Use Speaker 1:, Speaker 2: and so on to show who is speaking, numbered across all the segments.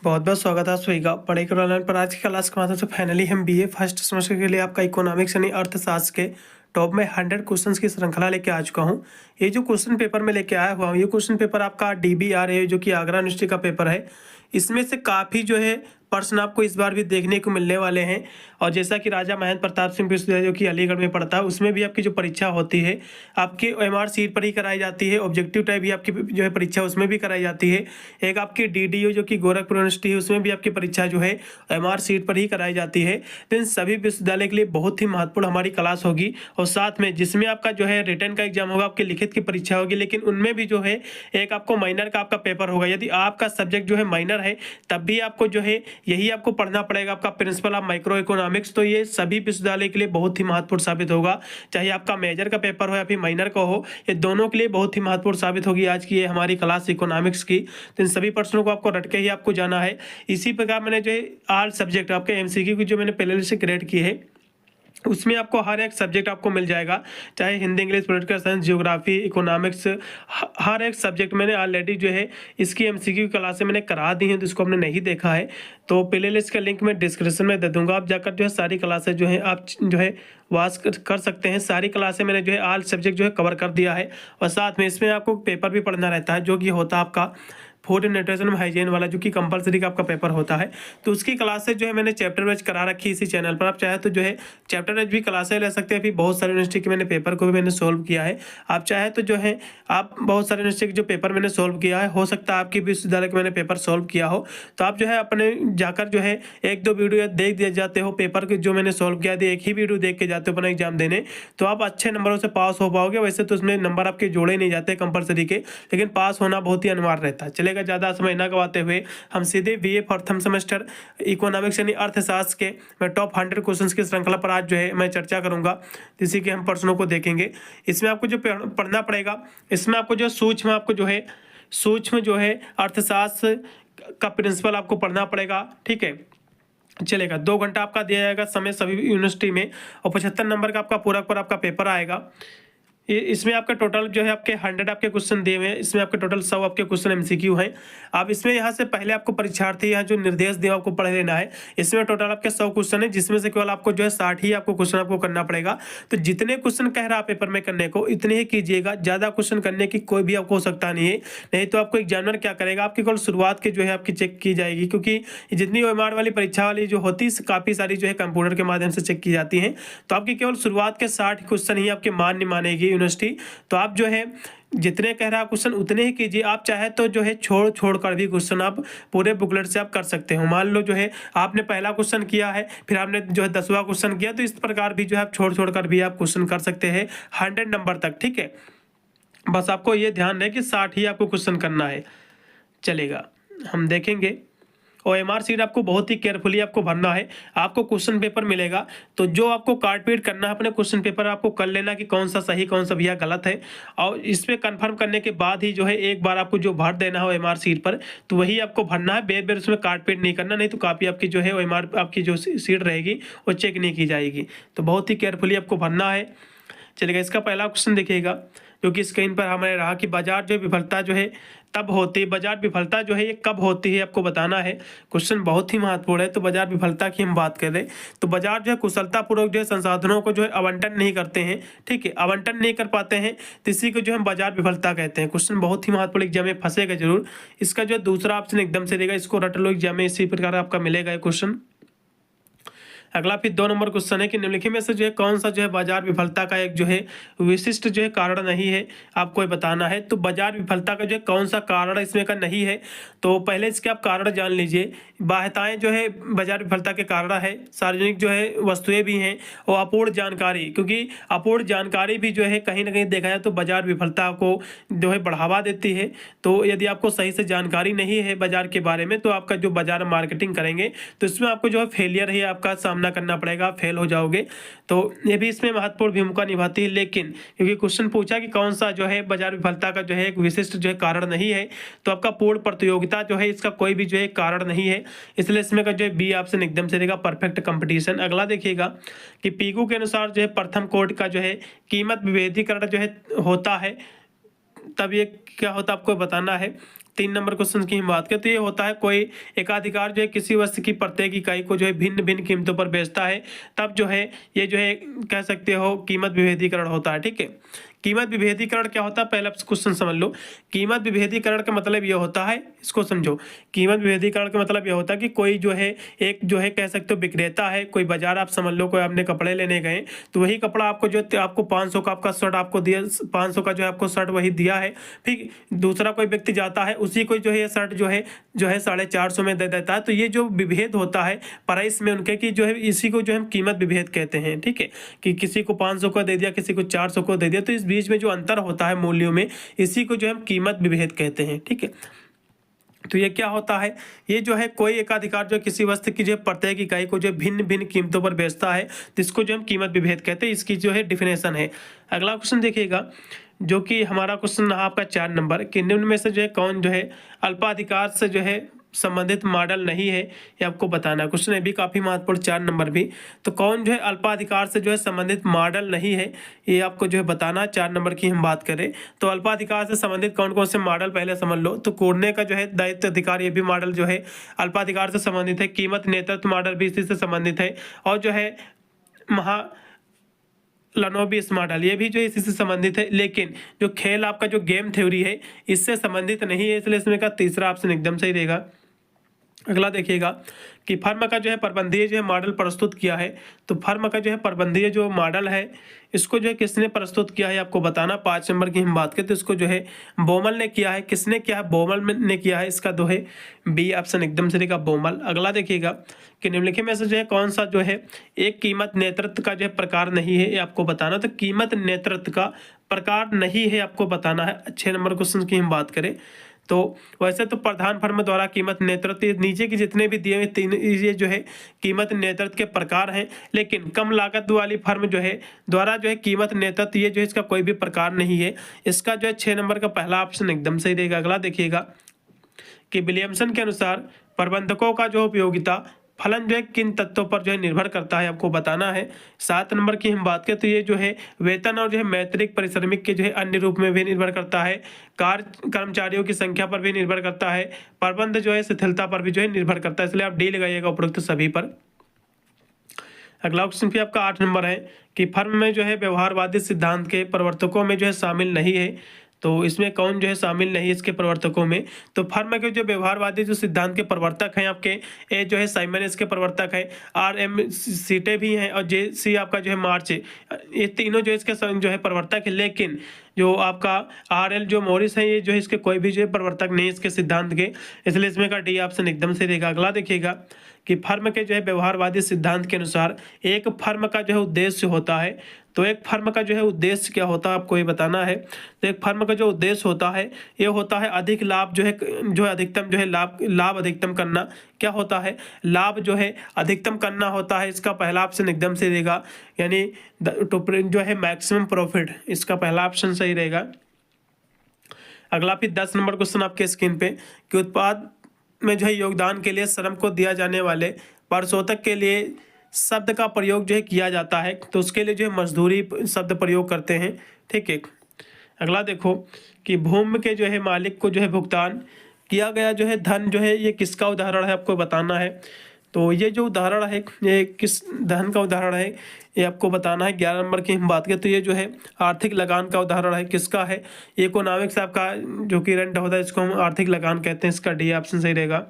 Speaker 1: बहुत बहुत स्वागत है आप सभी का पढ़ाई करो ऑनलाइन पर। आज की क्लास के माध्यम से फाइनली हम बीए फर्स्ट सेमेस्टर के लिए आपका इकोनॉमिक्स यानी अर्थशास्त्र के टॉप में 100 क्वेश्चंस की श्रृंखला लेके आ चुका हूँ। ये जो क्वेश्चन पेपर में लेके आया हुआ हूँ, ये क्वेश्चन पेपर आपका डीबीआर है, जो कि आगरा यूनिवर्सिटी का पेपर है। इसमें से काफ़ी जो है प्रश्न आपको इस बार भी देखने को मिलने वाले हैं। और जैसा कि राजा महेंद्र प्रताप सिंह विश्वविद्यालय जो कि अलीगढ़ में पड़ता है, उसमें भी आपकी जो परीक्षा होती है आपकी ओएमआर सीट पर ही कराई जाती है। ऑब्जेक्टिव टाइप भी आपकी जो है परीक्षा उसमें भी कराई जाती है। एक आपकी डीडीयू जो कि गोरखपुर यूनिवर्सिटी है, उसमें भी आपकी परीक्षा जो है ओएमआर सीट पर ही कराई जाती है। तो इन सभी विश्वविद्यालय के लिए बहुत ही महत्वपूर्ण हमारी क्लास होगी। और साथ में जिसमें आपका जो है रिटन का एग्जाम होगा, आपकी लिखित की परीक्षा होगी, लेकिन उनमें भी जो है एक आपको माइनर का आपका पेपर होगा। यदि आपका सब्जेक्ट जो है माइनर है, तब भी आपको जो है यही आपको पढ़ना पड़ेगा, आपका प्रिंसिपल ऑफ माइक्रो इकोनॉमिक्स। तो ये सभी विश्वविद्यालय के लिए बहुत ही महत्वपूर्ण साबित होगा, चाहे आपका मेजर का पेपर हो या फिर माइनर का हो, ये दोनों के लिए बहुत ही महत्वपूर्ण साबित होगी आज की ये हमारी क्लास इकोनॉमिक्स की। तो इन सभी प्रश्नों को आपको रट के ही आपको जाना है। इसी प्रकार मैंने जो है आल सब्जेक्ट आपके एमसीक्यू की जो मैंने पहले से क्रिएट की है, उसमें आपको हर एक सब्जेक्ट आपको मिल जाएगा, चाहे Hindi, English, political science, geography, economics, हर एक सब्जेक्ट मैंने ऑलरेडी जो है इसकी एमसीक्यू क्लासें मैंने करा दी हैं। तो इसको हमने नहीं देखा है तो प्ले लिस्ट का लिंक मैं डिस्क्रिप्शन में दे दूंगा, आप जाकर जो है सारी क्लासें जो है आप जो है वाच कर सकते हैं। सारी क्लासें मैंने जो है ऑल सब्जेक्ट जो है कवर कर दिया है। और साथ में इसमें आपको पेपर भी पढ़ना रहता है, जो कि होता है आपका फूड एंड न्यूट्रिशन हाइजीन वाला, जो कि कंपलसरी का आपका पेपर होता है। तो उसकी क्लासेस जो है मैंने चैप्टर वाइज करा रखी है इसी चैनल पर। आप चाहे तो जो है चैप्टर वाइज भी क्लासेस ले सकते हैं। फिर बहुत सारे यूनिवर्सिटी के मैंने पेपर को भी मैंने सोल्व किया है। आप चाहे तो जो है आप बहुत सारे यूनिवर्सिटी के जो पेपर मैंने सोल्व किया है, हो सकता है आपकी विश्वविद्यालय के मैंने पेपर सोल्व किया हो, तो आप जो है अपने जाकर जो है एक दो वीडियो देख दिए जाते हो पेपर के जो मैंने सोल्व किया है, एक ही वीडियो देख के जाते हो अपना एग्जाम देने, तो आप अच्छे नंबरों से पास हो पाओगे। वैसे तो उसमें नंबर आपके जोड़े नहीं जाते कंपलसरी के, लेकिन पास होना बहुत ही अनिवार्य रहता है। चलेगा, ज़्यादा समय ना गवाते हुए हम सीधे बीए प्रथम सेमेस्टर इकोनॉमिक्स यानी अर्थशास्त्र के मैं टॉप 100 क्वेश्चंस की श्रृंखला पर आज जो है मैं चर्चा करूंगा, जिससे कि हम प्रश्नों को देखेंगे। इसमें आपको जो पढ़ना पड़ेगा, इसमें आपको जो सूक्ष्म जो है अर्थशास्त्र का प्रिंसिपल आपको पढ़ना पड़ेगा। ठीक है, चलेगा। 2 घंटा आपका दिया जाएगा समय सभी यूनिवर्सिटी में, और 75 नंबर का आपका पूरा पूरा आपका पेपर आएगा। इसमें आपका टोटल जो है आपके 100 आपके क्वेश्चन दिए हुए हैं। इसमें आपके टोटल 100 आपके क्वेश्चन एमसीक्यू हैं। अब इसमें यहाँ से पहले आपको परीक्षार्थी यहाँ जो निर्देश दिया आपको पढ़ लेना है। इसमें टोटल आपके 100 क्वेश्चन है, जिसमें से केवल आपको जो है 60 ही आपको क्वेश्चन आपको करना पड़ेगा। तो जितने क्वेश्चन कह रहा है पेपर में करने को, इतने ही कीजिएगा। ज़्यादा क्वेश्चन करने की कोई भी आपको आवश्यकता नहीं है, नहीं तो आपको एग्जामिनर क्या करेगा, आपकी केवल शुरुआत की जो है आपकी चेक की जाएगी, क्योंकि जितनी ओएमआर वाली परीक्षा वाली जो होती है काफ़ी सारी जो है कंप्यूटर के माध्यम से चेक की जाती हैं। तो आपकी केवल शुरुआत के 60 क्वेश्चन ही आपके मान मानेगी यूनिवर्सिटी। तो आप जो है जितने कह रहा क्वेश्चन उतने ही कीजिए। आप चाहे तो जो है छोड़ कर भी क्वेश्चन आप पूरे बुकलेट से आप कर सकते हो। मान लो जो है आपने पहला क्वेश्चन किया है, फिर आपने जो है 10वां क्वेश्चन किया, तो इस प्रकार भी जो है आप छोड़ कर भी आप क्वेश्चन कर सकते हैं 100 नंबर तक। ठीक है, बस आपको ये ध्यान रहे कि 60 ही आपको क्वेश्चन करना है। चलेगा, हम देखेंगे। और एमआर सीट आपको बहुत ही केयरफुली आपको भरना है। आपको क्वेश्चन पेपर मिलेगा, तो जो आपको काट पीट करना है अपने क्वेश्चन पेपर आपको कर लेना कि कौन सा सही कौन सा भैया गलत है। और इस पर कन्फर्म करने के बाद ही जो है एक बार आपको जो भर देना हो एमआर सीट पर, तो वही आपको भरना है। बेर बेर उसमें काट पीट नहीं करना, नहीं तो काफ़ी आपकी जो है एमआर आपकी जो सीट रहेगी वो चेक नहीं की जाएगी। तो बहुत ही केयरफुली आपको भरना है। चलिएगा, इसका पहला क्वेश्चन देखिएगा, जो कि स्क्रीन पर हमारे रहा कि बाजार जो विफलता जो है तब होती है। बाजार विफलता जो है ये कब होती है आपको बताना है। क्वेश्चन बहुत ही महत्वपूर्ण है। तो बाजार विफलता की हम बात कर रहे हैं, तो बाजार जो है कुशलतापूर्वक जो है संसाधनों को जो है आवंटन नहीं करते हैं। ठीक है, आवंटन नहीं कर पाते हैं, तो इसी को जो हम बाजार विफलता कहते हैं। क्वेश्चन बहुत ही महत्वपूर्ण, एग्जाम में फंसेगा जरूर। इसका जो है दूसरा ऑप्शन एकदम से रहेगा, इसको रट लो, एग्जाम में इसी प्रकार आपका मिलेगा ये क्वेश्चन। अगला फिर 2 नंबर क्वेश्चन है कि निम्नलिखित में से जो है कौन सा जो है बाजार विफलता का एक जो है विशिष्ट जो है कारण नहीं है, आपको बताना है। तो बाजार विफलता का जो है कौन सा कारण इसमें का नहीं है, तो पहले इसके आप कारण जान लीजिए। बाह्यताएं जो है बाजार विफलता के कारण है, सार्वजनिक जो है वस्तुएं भी हैं, और अपूर्ण जानकारी, क्योंकि अपूर्ण जानकारी भी जो है कहीं ना कहीं देखा जाए तो बाजार विफलता को जो है बढ़ावा देती है। तो यदि आपको सही से जानकारी नहीं है बाजार के बारे में, तो आपका जो बाजार मार्केटिंग करेंगे तो इसमें आपको जो है फेलियर ही आपका सामना करना पड़ेगा, फेल हो जाओगे। तो ये भी इसमें महत्वपूर्ण भूमिका निभाती है। लेकिन क्योंकि क्वेश्चन पूछा कि कौन सा जो है बाजार विफलता का जो है एक विशिष्ट जो है कारण नहीं है, तो आपका पूर्ण प्रतियोगिता जो है इसका कोई भी जो है कारण नहीं है, इसलिए इसमें का जो है बी ऑप्शन एकदम से रहेगा, परफेक्ट कंपटीशन। अगला देखिएगा कि पीकू के अनुसार जो है प्रथम कोड का जो है कीमत विभेदीकरण जो है होता है, तब ये क्या होता है आपको बताना है। 3 नंबर क्वेश्चन की हम बात करें तो ये होता है कोई एकाधिकार जो है किसी वस्तु की प्रत्येक इकाई को जो है भिन्न भिन्न कीमतों पर बेचता है, तब जो है ये जो है कह सकते हो कीमत विभेदीकरण होता है। ठीक है, कीमत विभेदीकरण क्या होता है, पहला क्वेश्चन समझ लो। कीमत विभेदीकरण का मतलब ये होता है, इसको समझो। कीमत विभेदीकरण का मतलब ये होता है कि कोई जो है एक जो है कह सकते हो विक्रेता है, कोई बाजार आप समझ लो, कोई आपने कपड़े लेने गए तो वही कपड़ा आपको जो आपको 500 का आपका शर्ट आपको दिया, 500 का जो है आपको शर्ट वही दिया है। फिर दूसरा कोई व्यक्ति जाता है उसी को जो है ये शर्ट जो है 450 में दे देता है। तो ये जो विभेद होता है प्राइस में उनके की जो है इसी को जो हम कीमत विभेद कहते हैं। ठीक है, कि किसी को 500 का दे दिया, किसी को 400 को दे दिया, तो इस बीच में जो अंतर होता है मूल्यों में, इसी को जो हम कीमत विभेद कहते हैं। ठीक है, तो ये क्या होता है, ये जो है कोई एकाधिकार जो किसी वस्तु की जो प्रत्येक इकाई को जो भिन्न भिन्न कीमतों पर बेचता है, जिसको जो हम कीमत विभेद कहते हैं। इसकी जो है डिफिनेशन है। अगला क्वेश्चन देखिएगा, जो कि हमारा क्वेश्चन रहा आपका 4 नंबर, कि निम्न में से जो है कौन जो है अल्पाधिकार से जो है संबंधित मॉडल नहीं है, ये आपको बताना है। क्वेश्चन ये भी काफी महत्वपूर्ण, 4 नंबर भी। तो कौन जो है अल्पाधिकार से जो है संबंधित मॉडल नहीं है, ये आपको जो है बताना। 4 नंबर की हम बात करें तो अल्पाधिकार से संबंधित कौन कौन से मॉडल पहले समझ लो। तो कोरने का जो है दायित्व अधिकार, ये भी मॉडल जो है अल्पाधिकार से संबंधित है। कीमत नेतृत्व मॉडल भी इसी से संबंधित है। और जो है लनोबिस मॉडल, ये भी जो इसी से संबंधित है। लेकिन जो खेल आपका जो गेम थ्योरी है इससे संबंधित नहीं है, इसलिए इसमें का तीसरा ऑप्शन एकदम सही रहेगा। अगला देखिएगा कि फर्म का जो है प्रबंधीय जो है मॉडल प्रस्तुत किया है। तो फर्म का जो है प्रबंधीय जो मॉडल है इसको जो है किसने प्रस्तुत किया है आपको बताना। 5 नंबर की हम बात करें तो इसको जो है बोमल ने किया है। किसने किया है, बोमल ने किया है। इसका जो है बी ऑप्शन एकदम सही का बोमल। अगला देखिएगा कि निम्नलिखित में से जो है कौन सा जो है एक कीमत नेतृत्व का जो है प्रकार नहीं है, ये आपको बताना। तो कीमत नेतृत्व का प्रकार नहीं है आपको बताना है। 6 नंबर क्वेश्चन की हम बात करें तो वैसे तो प्रधान फर्म द्वारा कीमत नेतृत्व, नीचे के जितने भी दिए हुए 3 ये जो है कीमत नेतृत्व के प्रकार हैं। लेकिन कम लागत वाली फर्म जो है द्वारा जो है कीमत नेतृत्व, ये जो है इसका कोई भी प्रकार नहीं है। इसका जो है 6 नंबर का पहला ऑप्शन एकदम सही रहेगा। अगला देखिएगा कि विलियमसन के अनुसार प्रबंधकों का जो उपयोगिता फलन जो है किन तत्वों पर जो है निर्भर करता है, आपको बताना है। 7 नंबर की हम बात करें तो ये जो है वेतन और जो है मैत्रिक परिश्रमिक के जो है अन्य रूप में भी निर्भर करता है। कार्य कर्मचारियों की संख्या पर भी निर्भर करता है। प्रबंध जो है शिथिलता पर भी जो है निर्भर करता है, इसलिए आप डी लगाइएगा उपरोक्त सभी पर। अगला क्वेश्चन भी आपका 8 नंबर है कि फर्म में जो है व्यवहारवादी सिद्धांत के प्रवर्तकों में जो है शामिल नहीं है। तो इसमें कौन जो है शामिल नहीं है इसके प्रवर्तकों में। तो फर्म के जो व्यवहारवादी जो सिद्धांत के प्रवर्तक हैं आपके, ए जो है साइमन इसके प्रवर्तक है, आर.एम. सीटे भी हैं और जे.सी. आपका जो है मार्च, ये तीनों जो इसके जो है प्रवर्तक है। लेकिन जो आपका आर.एल. जो मॉरिस है ये जो है इसके कोई भी जो है प्रवर्तक नहीं इसके सिद्धांत के, इसलिए इसमें का डी ऑप्शन एकदम से रहेगा। अगला देखिएगा कि फर्म के जो है व्यवहारवादी सिद्धांत के अनुसार एक फर्म का जो है उद्देश्य होता है। तो एक फर्म का जो है उद्देश्य क्या होता है आपको ये बताना है। तो एक फर्म का जो उद्देश्य होता है ये होता है अधिक लाभ जो है अधिकतम जो है लाभ अधिकतम करना। क्या होता है, लाभ जो है अधिकतम करना होता है। इसका पहला ऑप्शन एकदम से रहेगा, यानी जो है मैक्सिमम प्रॉफिट, इसका पहला ऑप्शन सही रहेगा। अगला फिर 10 नंबर क्वेश्चन आपके स्क्रीन पे कि उत्पाद में जो है योगदान के लिए श्रम को दिया जाने वाले प्रशोतक के लिए शब्द का प्रयोग जो है किया जाता है। तो उसके लिए जो है मजदूरी शब्द प्रयोग करते हैं। ठीक है, अगला देखो कि भूमि के जो है मालिक को जो है भुगतान किया गया जो है धन जो है ये किसका उदाहरण है आपको बताना है। तो ये जो उदाहरण है ये किस धन का उदाहरण है ये आपको बताना है। 11 नंबर की हम बात करें तो ये जो है आर्थिक लगान का उदाहरण है। किसका है, इकोनॉमिक्स आपका जो कि रेंट होता है इसको हम आर्थिक लगान कहते हैं। इसका डी ऑप्शन सही रहेगा।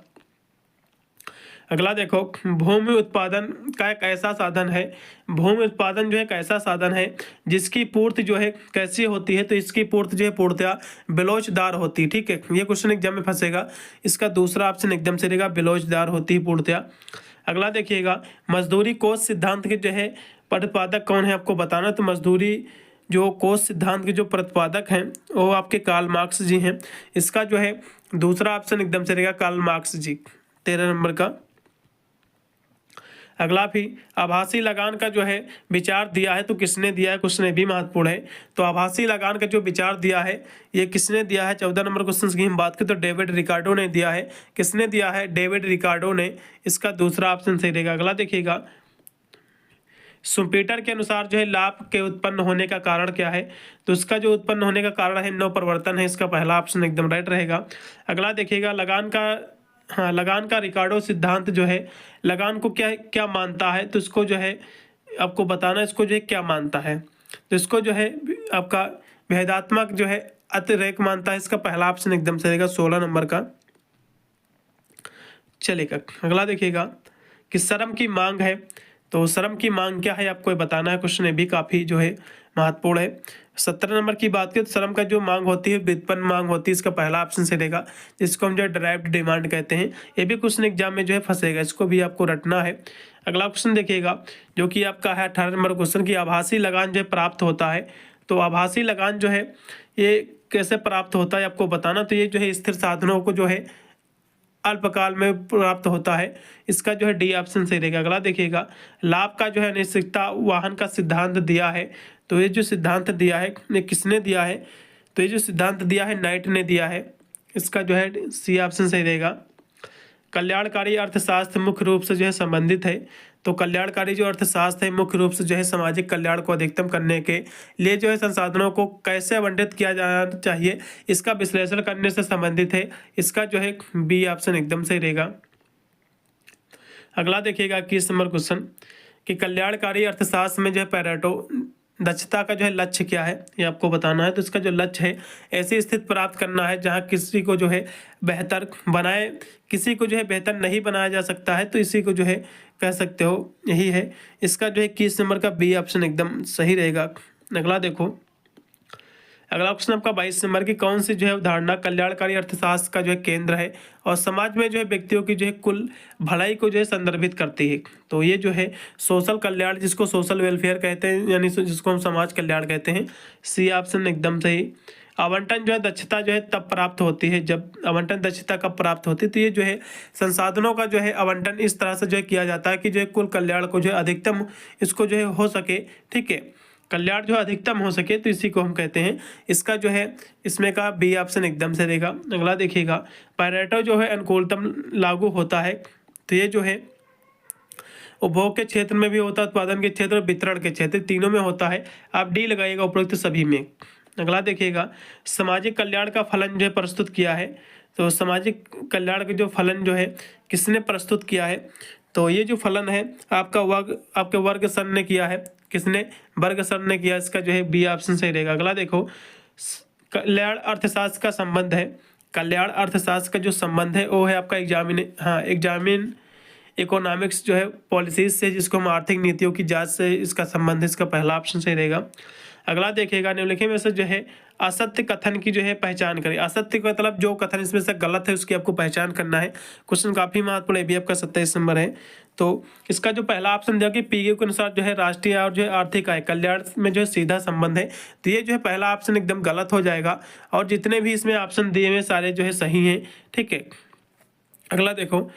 Speaker 1: अगला देखो भूमि उत्पादन का एक ऐसा साधन है, भूमि उत्पादन जो है एक ऐसा साधन है जिसकी पूर्ति जो है कैसी होती है। तो इसकी पूर्ति जो है पूर्णतया बिलोचदार होती है। ठीक है, ये क्वेश्चन एग्जाम में फंसेगा। इसका दूसरा ऑप्शन एकदम से रहेगा, बिलोचदार होती है पूर्णतया। अगला देखिएगा मजदूरी कोष सिद्धांत के जो है प्रतिपादक कौन है आपको बताना। तो मजदूरी जो कोष सिद्धांत के जो प्रतिपादक हैं वो आपके कार्ल मार्क्स जी हैं। इसका जो है दूसरा ऑप्शन एकदम से रहेगा कार्ल मार्क्स जी, 13 नंबर का। अगला भी आभासी लगान का जो है विचार दिया है। तो किसने दिया है, क्वेश्चन भी महत्वपूर्ण है। तो आभासी लगान का जो विचार दिया है ये किसने दिया है। 14 नंबर क्वेश्चन की हम बात करें तो डेविड रिकार्डो ने दिया है। किसने दिया है, डेविड रिकार्डो ने। इसका दूसरा ऑप्शन सही रहेगा। अगला देखिएगा सुम्पीटर के अनुसार जो है लाभ के उत्पन्न होने का कारण क्या है? तो इसका जो उत्पन्न होने का कारण है नव परिवर्तन है, इसका पहला ऑप्शन एकदम राइट रहेगा। अगला देखिएगा लगान का, हाँ लगान का रिकार्डो सिद्धांत जो है लगान को क्या क्या मानता है, तो इसको जो है आपको बताना, इसको जो है क्या मानता है, तो इसको जो है आपका भेदात्मक जो है अतिरेक मानता है, इसका पहला ऑप्शन एकदम सही रहेगा 16 नंबर का। चलेगा अगला देखिएगा कि श्रम की मांग है, तो श्रम की मांग क्या है आपको ये बताना है। क्वेश्चन ये भी काफ़ी जो है महत्वपूर्ण है। 17 नंबर की बात करें तो श्रम का जो मांग होती है व्युत्पन्न मांग होती है, इसका पहला ऑप्शन से रहेगा, जिसको हम जो है डिराइव्ड डिमांड कहते हैं। ये भी क्वेश्चन एग्जाम में जो है फंसेगा, इसको भी आपको रटना है। अगला क्वेश्चन देखिएगा जो कि आपका है 18 नंबर क्वेश्चन की आभासी लगान जो है प्राप्त होता है, तो आभासी लगान जो है ये कैसे प्राप्त होता है आपको बताना। तो ये जो है स्थिर साधनों को जो है अल्पकाल में प्राप्त होता है, इसका जो है डी ऑप्शन सही रहेगा। अगला देखिएगा लाभ का जो है अनिश्चितता वाहन का सिद्धांत दिया है, तो ये जो सिद्धांत दिया है ये किसने दिया है, तो ये जो सिद्धांत दिया है नाइट ने दिया है, इसका जो है सी ऑप्शन सही रहेगा। कल्याणकारी अर्थशास्त्र मुख्य रूप से जो है संबंधित है, तो कल्याणकारी जो अर्थशास्त्र है मुख्य रूप से जो है सामाजिक कल्याण को अधिकतम करने के लिए जो है संसाधनों को कैसे आवंटित किया जाना चाहिए, इसका विश्लेषण करने से संबंधित है, इसका जो है बी ऑप्शन एकदम सही रहेगा। अगला देखिएगा 21 नंबर क्वेश्चन कि कल्याणकारी अर्थशास्त्र में जो है पैरेटो दक्षता का जो है लक्ष्य क्या है, ये आपको बताना है। तो इसका जो लक्ष्य है ऐसी स्थिति प्राप्त करना है जहां किसी को जो है बेहतर बनाए, किसी को जो है बेहतर नहीं बनाया जा सकता है, तो इसी को जो है कह सकते हो, यही है। इसका जो है 21 नंबर का बी ऑप्शन एकदम सही रहेगा। अगला देखो, अगला क्वेश्चन आपका 22 नंबर की कौन सी जो है अवधारणा कल्याणकारी अर्थशास्त्र का जो है केंद्र है और समाज में जो है व्यक्तियों की जो है कुल भलाई को जो है संदर्भित करती है, तो ये जो है सोशल कल्याण, जिसको सोशल वेलफेयर कहते हैं, यानी जिसको हम समाज कल्याण कहते हैं, सी ऑप्शन एकदम सही। आवंटन जो है दक्षता जो है तब प्राप्त होती है जब, आवंटन दक्षता कब प्राप्त होती है, तो ये जो है संसाधनों का जो है आवंटन इस तरह से जो है किया जाता है कि जो है कुल कल्याण को जो है अधिकतम इसको जो है हो सके, ठीक है, कल्याण जो अधिकतम हो सके, तो इसी को हम कहते हैं। इसका जो है इसमें का बी ऑप्शन एकदम से रहेगा। अगला देखिएगा पैरेटो जो है अनुकूलतम लागू होता है, तो ये जो है उपभोग के क्षेत्र में भी होता है, उत्पादन के क्षेत्र और वितरण के क्षेत्र तीनों में होता है, आप डी लगाइएगा उपरोक्त सभी में। अगला देखिएगा सामाजिक कल्याण का फलन जो है प्रस्तुत किया है, तो सामाजिक कल्याण का जो फलन जो है किसने प्रस्तुत किया है, तो ये जो फलन है आपके वर्ग सर ने किया है, किसने, वर्ग सर ने किया, इसका जो है बी ऑप्शन सही रहेगा। अगला देखो कल्याण अर्थशास्त्र का संबंध है, कल्याण अर्थशास्त्र का जो संबंध है वो है आपका एग्जामिन इकोनॉमिक्स जो है पॉलिसीज से, जिसको हम आर्थिक नीतियों की जांच से इसका संबंध है, इसका पहला ऑप्शन सही रहेगा। अगला देखिएगा निम्नलिखित में से जो है असत्य कथन की जो है पहचान करें, असत्य का मतलब जो कथन इसमें से गलत है उसकी आपको पहचान करना है। क्वेश्चन काफी महत्वपूर्ण है, भी आपका 27 नंबर है। तो इसका जो पहला ऑप्शन दिया कि पीके के अनुसार जो है राष्ट्रीय और जो है आर्थिक आय कल्याण में जो है सीधा संबंध है, तो ये जो है पहला ऑप्शन एकदम गलत हो जाएगा, और जितने भी इसमें ऑप्शन दिए हुए सारे जो है सही हैं, ठीक है। अगला देखो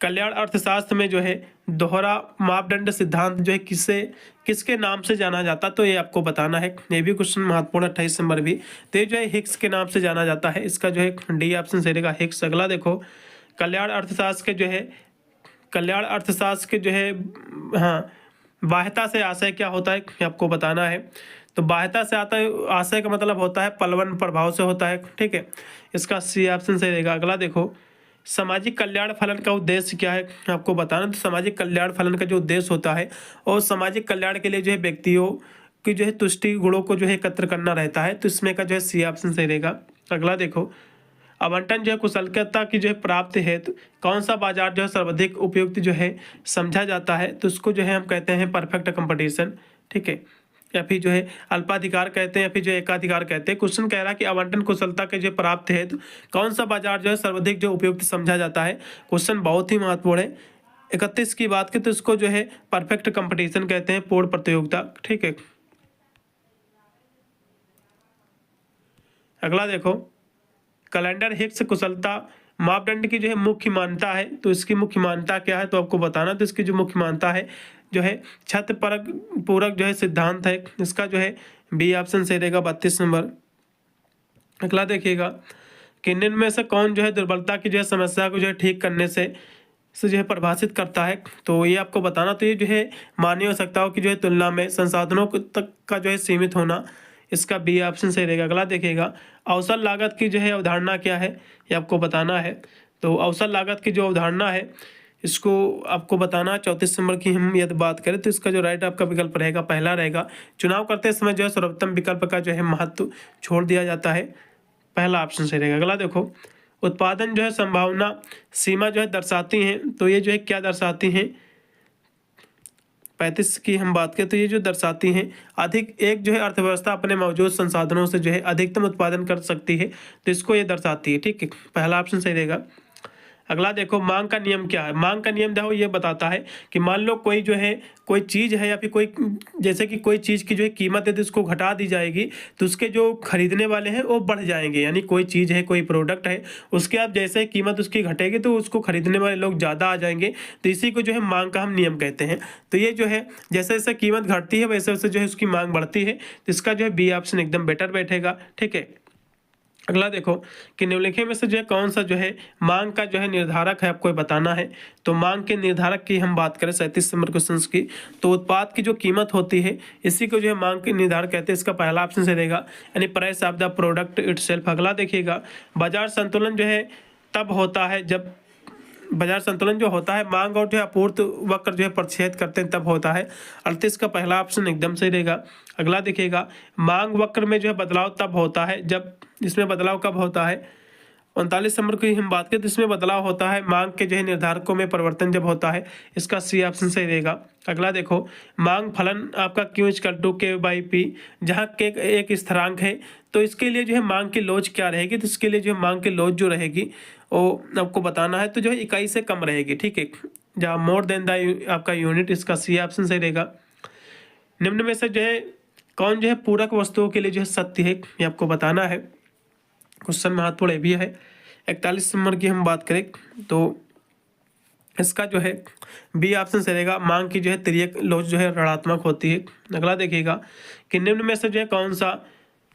Speaker 1: कल्याण अर्थशास्त्र में जो है दोहरा मापदंड सिद्धांत जो है किसके नाम से जाना जाता, तो ये आपको बताना है। ये भी क्वेश्चन महत्वपूर्ण 28 नंबर भी, तो ये जो है हिग्स के नाम से जाना जाता है, इसका जो है डी ऑप्शन सही रहेगा, हिग्स। अगला देखो कल्याण अर्थशास्त्र के जो है बाह्यता से आशय क्या होता है, आपको बताना है। तो बाह्यता से आता है आशय का मतलब होता है पलवन प्रभाव से होता है, ठीक है, इसका सी ऑप्शन सही रहेगा। अगला देखो सामाजिक कल्याण फलन का उद्देश्य क्या है, आपको बताना। तो सामाजिक कल्याण फलन का जो उद्देश्य होता है और सामाजिक कल्याण के लिए जो है व्यक्तियों की जो है तुष्टि गुणों को जो है एकत्र करना रहता है, तो इसमें का जो है सी ऑप्शन सही रहेगा। अगला देखो आवंटन जो है कुशलता की जो है प्राप्ति हेतु कौन सा बाजार जो है सर्वाधिक उपयुक्त जो है समझा जाता है, तो उसको जो है हम कहते हैं परफेक्ट कंपटीशन, ठीक है, या फिर जो है अल्पाधिकार कहते हैं, या फिर जो एकाधिकार कहते हैं। क्वेश्चन कह रहा है कि आवंटन कुशलता के जो प्राप्त है तो कौन सा बाजार जो है सर्वाधिक जो उपयुक्त समझा जाता है। क्वेश्चन बहुत ही महत्वपूर्ण है। 31 की बात की तो इसको जो है परफेक्ट कंपटीशन कहते हैं, पूर्ण प्रतियोगिता, ठीक है। अगला देखो कैलेंडर हिग्स कुशलता मापदंड की जो है मुख्य मान्यता है, तो इसकी मुख्य मान्यता क्या है, तो आपको बताना। तो इसकी जो मुख्य मान्यता है जो है छत पूरक जो है सिद्धांत है, इसका जो है बी ऑप्शन सही रहेगा 32 नंबर। अगला देखिएगा कि निम्न में से कौन जो है दुर्बलता की जो है समस्या को जो है ठीक करने से से जो है परिभाषित करता है। तो ये आपको बताना, तो ये जो है मानवीय आवश्यकताओं की जो है तुलना में संसाधनों तक का जो है सीमित होना, इसका बी ऑप्शन सही रहेगा। अगला देखिएगा, अवसर लागत की जो है अवधारणा क्या है, ये आपको बताना है। तो अवसर लागत की जो अवधारणा है इसको आपको बताना। 34 नंबर की हम यदि बात करें तो इसका जो राइट आपका विकल्प रहेगा पहला रहेगा। चुनाव करते समय जो है सर्वोत्तम विकल्प का जो है महत्व छोड़ दिया जाता है, पहला ऑप्शन सही रहेगा। अगला देखो, उत्पादन जो है संभावना सीमा जो है दर्शाती हैं, तो ये जो है क्या दर्शाती हैं, 35 की हम बात करें तो ये जो दर्शाती हैं अधिक, एक जो है अर्थव्यवस्था अपने मौजूद संसाधनों से जो है अधिकतम उत्पादन कर सकती है, तो इसको ये दर्शाती है। ठीक है, पहला ऑप्शन सही रहेगा। अगला देखो, मांग का नियम क्या है। मांग का नियम देखो ये बताता है कि मान लो कोई जो है कोई चीज़ है या फिर कोई, जैसे कि कोई चीज़ की जो है कीमत है तो इसको घटा दी जाएगी तो उसके जो खरीदने वाले हैं वो बढ़ जाएंगे। यानी कोई चीज़ है, कोई प्रोडक्ट है, उसके आप जैसे कीमत उसकी घटेगी तो उसको खरीदने वाले लोग ज़्यादा आ जाएंगे, तो इसी को जो है मांग का हम नियम कहते हैं। तो ये जो है जैसे जैसे कीमत घटती है वैसे वैसे जो है उसकी मांग बढ़ती है, तो इसका जो है बी ऑप्शन एकदम बेटर बैठेगा। ठीक है, अगला देखो कि निम्नलिखित में से जो है कौन सा जो है मांग का जो है निर्धारक है, आपको बताना है। तो मांग के निर्धारक की हम बात करें 37 नंबर क्वेश्चन की, तो उत्पाद की जो कीमत होती है इसी को जो है मांग के निर्धारक कहते हैं, इसका पहला ऑप्शन से रहेगा, यानी price of the product itself. अगला देखिएगा, बाजार संतुलन जो है तब होता है जब, बाजार संतुलन जो होता है मांग और जो है आपूर्ति वक्र जो है प्रतिच्छेद करते हैं तब होता है, 38 का पहला ऑप्शन एकदम सही रहेगा। अगला देखिएगा, मांग वक्र में जो है बदलाव तब होता है जब, इसमें बदलाव कब होता है, 39 नंबर की हम बात करें तो इसमें बदलाव होता है मांग के जो है निर्धारकों में परिवर्तन जब होता है, इसका सी ऑप्शन सही रहेगा। अगला देखो, मांग फलन आपका क्यू इक्वल टू के बाई पी, जहाँ के एक स्थिरांक है तो इसके लिए जो है मांग की लोच क्या रहेगी, तो इसके लिए जो है मांग की लोच जो रहेगी वो आपको बताना है, तो जो है इकाई से कम रहेगी। ठीक है, जहाँ मोर देन द आपका यूनिट, इसका सी ऑप्शन सही रहेगा। निम्न में से जो है कौन जो है पूरक वस्तुओं के लिए जो है सत्य है, ये आपको बताना है। क्वेश्चन महत्वपूर्ण भी है। 41 नंबर की हम बात करें तो इसका जो है बी ऑप्शन से रहेगा, मांग की जो है तिर्यक लोच जो है ऋणात्मक होती है। अगला देखिएगा कि निम्न में से जो है कौन सा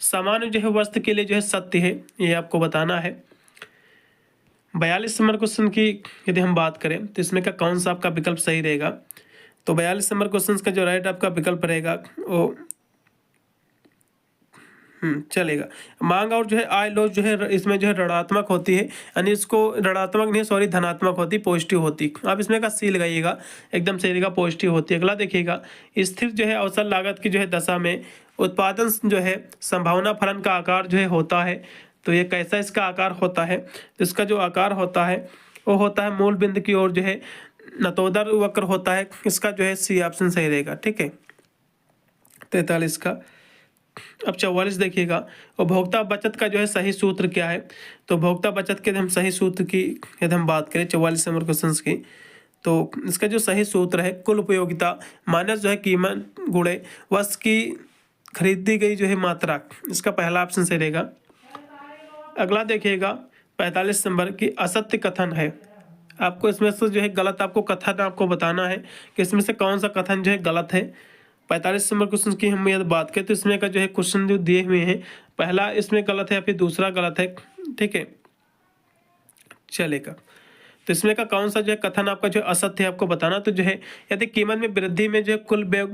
Speaker 1: सामान्य जो है वस्तु के लिए जो है सत्य है, ये आपको बताना है। 42 नंबर क्वेश्चन की यदि हम बात करें तो इसमें का कौन सा आपका विकल्प सही रहेगा, तो 42 नंबर क्वेश्चन का जो राइट आपका विकल्प रहेगा वो चलेगा, मांग और जो है आय लोच जो है इसमें जो है ऋणात्मक होती है, यानी इसको ऋणात्मक नहीं सॉरी धनात्मक होती, पॉजिटिव होती। आप इसमें का सी लगाइएगा, एकदम सही रहेगा, पॉजिटिव होती है। अगला देखिएगा, स्थिर जो है अवसर लागत की जो है दशा में उत्पादन जो है संभावना फलन का आकार जो है होता है, तो ये कैसा इसका आकार होता है, तो इसका जो आकार होता है वो होता है मूल बिंदु की ओर जो है नतोदर वक्र होता है, इसका जो है सी ऑप्शन सही रहेगा। ठीक है, 43 का। अब 44 देखिएगा, उपभोक्ता बचत का जो है सही सूत्र क्या है, तो उपभोक्ता बचत के हम सही सूत्र की यदि हम बात करें 44 नंबर क्वेश्चन की, तो इसका जो सही सूत्र है कुल उपयोगिता माइनस जो है कीमत गुणे वस्तु की खरीदी गई जो है मात्रा, इसका पहला ऑप्शन सही रहेगा। अगला देखिएगा 45 नंबर की असत्य कथन है, आपको इसमें से जो है गलत आपको कथन आपको बताना है कि इसमें से कौन सा कथन जो है गलत है। 45 नंबर क्वेश्चन की हम यदि बात करें तो इसमें का जो है क्वेश्चन जो दिए हुए हैं पहला इसमें गलत है या फिर दूसरा गलत है। ठीक है, चलेगा, तो इसमें का कौन सा जो है कथन आपका जो असत्य है आपको बताना, तो जो है यदि कीमत में वृद्धि में जो है कुल व्यय